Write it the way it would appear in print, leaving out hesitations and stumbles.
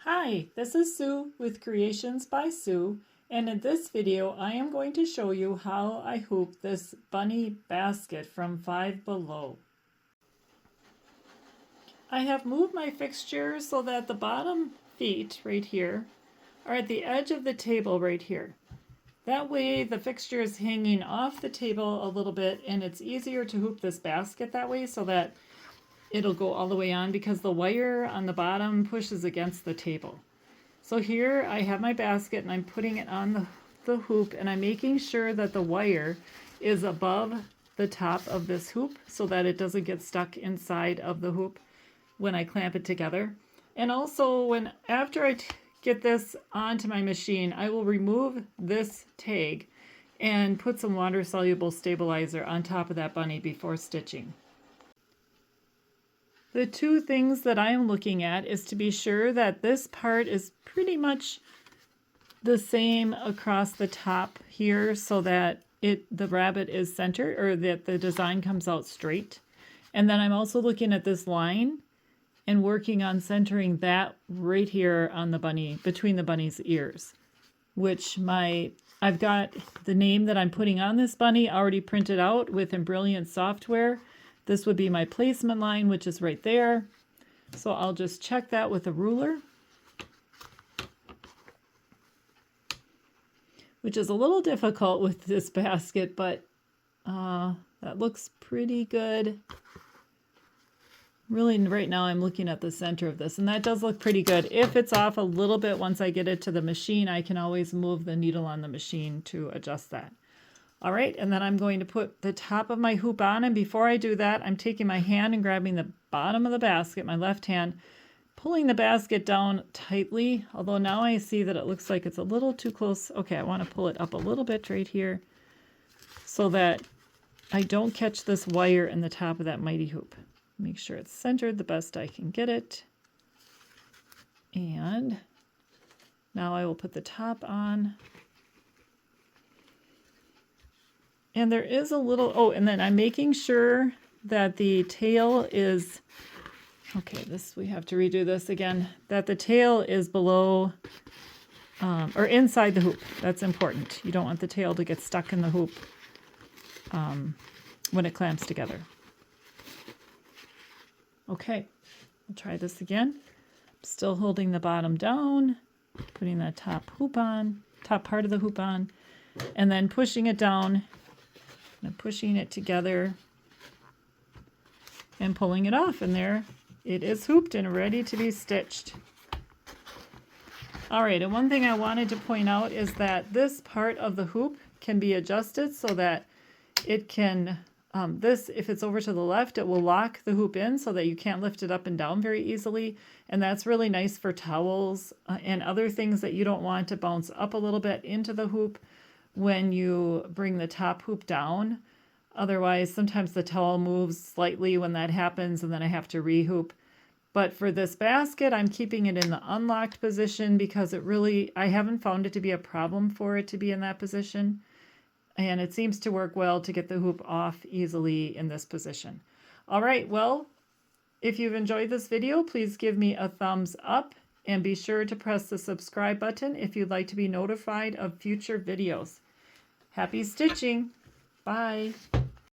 Hi, this is Sue with Creations by Sue, and in this video I am going to show you how I hoop this bunny basket from Five Below. I have moved my fixture so that the bottom feet right here are at the edge of the table right here. That way the fixture is hanging off the table a little bit and it's easier to hoop this basket that way so that it'll go all the way on because the wire on the bottom pushes against the table. So here I have my basket and I'm putting it on the hoop and I'm making sure that the wire is above the top of this hoop so that it doesn't get stuck inside of the hoop when I clamp it together. And also after I get this onto my machine, I will remove this tag and put some water-soluble stabilizer on top of that bunny before stitching. The two things that I am looking at is to be sure that this part is pretty much the same across the top here so that the rabbit is centered or that the design comes out straight. And then I'm also looking at this line and working on centering that right here on the bunny, between the bunny's ears, which I've got the name that I'm putting on this bunny already printed out with embroidery software. This would be my placement line, which is right there. So I'll just check that with a ruler, which is a little difficult with this basket, but that looks pretty good. Really, right now I'm looking at the center of this, and that does look pretty good. If it's off a little bit once I get it to the machine, I can always move the needle on the machine to adjust that. All right, and then I'm going to put the top of my hoop on, and before I do that, I'm taking my hand and grabbing the bottom of the basket, my left hand, pulling the basket down tightly, although now I see that it looks like it's a little too close. Okay, I want to pull it up a little bit right here so that I don't catch this wire in the top of that mighty hoop. Make sure it's centered the best I can get it. And now I will put the top on. And there is a little, oh, and then I'm making sure that the tail is, okay, we have to redo this again, that the tail is below, or inside the hoop. That's important. You don't want the tail to get stuck in the hoop when it clamps together. Okay, I'll try this again. I'm still holding the bottom down, putting that top part of the hoop on, and then pushing it down. And pushing it together and pulling it off, and there it is hooped and ready to be stitched. All right, and one thing I wanted to point out is that this part of the hoop can be adjusted so that it can, if it's over to the left, it will lock the hoop in so that you can't lift it up and down very easily, and that's really nice for towels and other things that you don't want to bounce up a little bit into the hoop when you bring the top hoop down. Otherwise, sometimes the towel moves slightly when that happens and then I have to rehoop. But for this basket, I'm keeping it in the unlocked position because I haven't found it to be a problem for it to be in that position. And it seems to work well to get the hoop off easily in this position. All right, well, if you've enjoyed this video, please give me a thumbs up and be sure to press the subscribe button if you'd like to be notified of future videos. Happy stitching! Bye!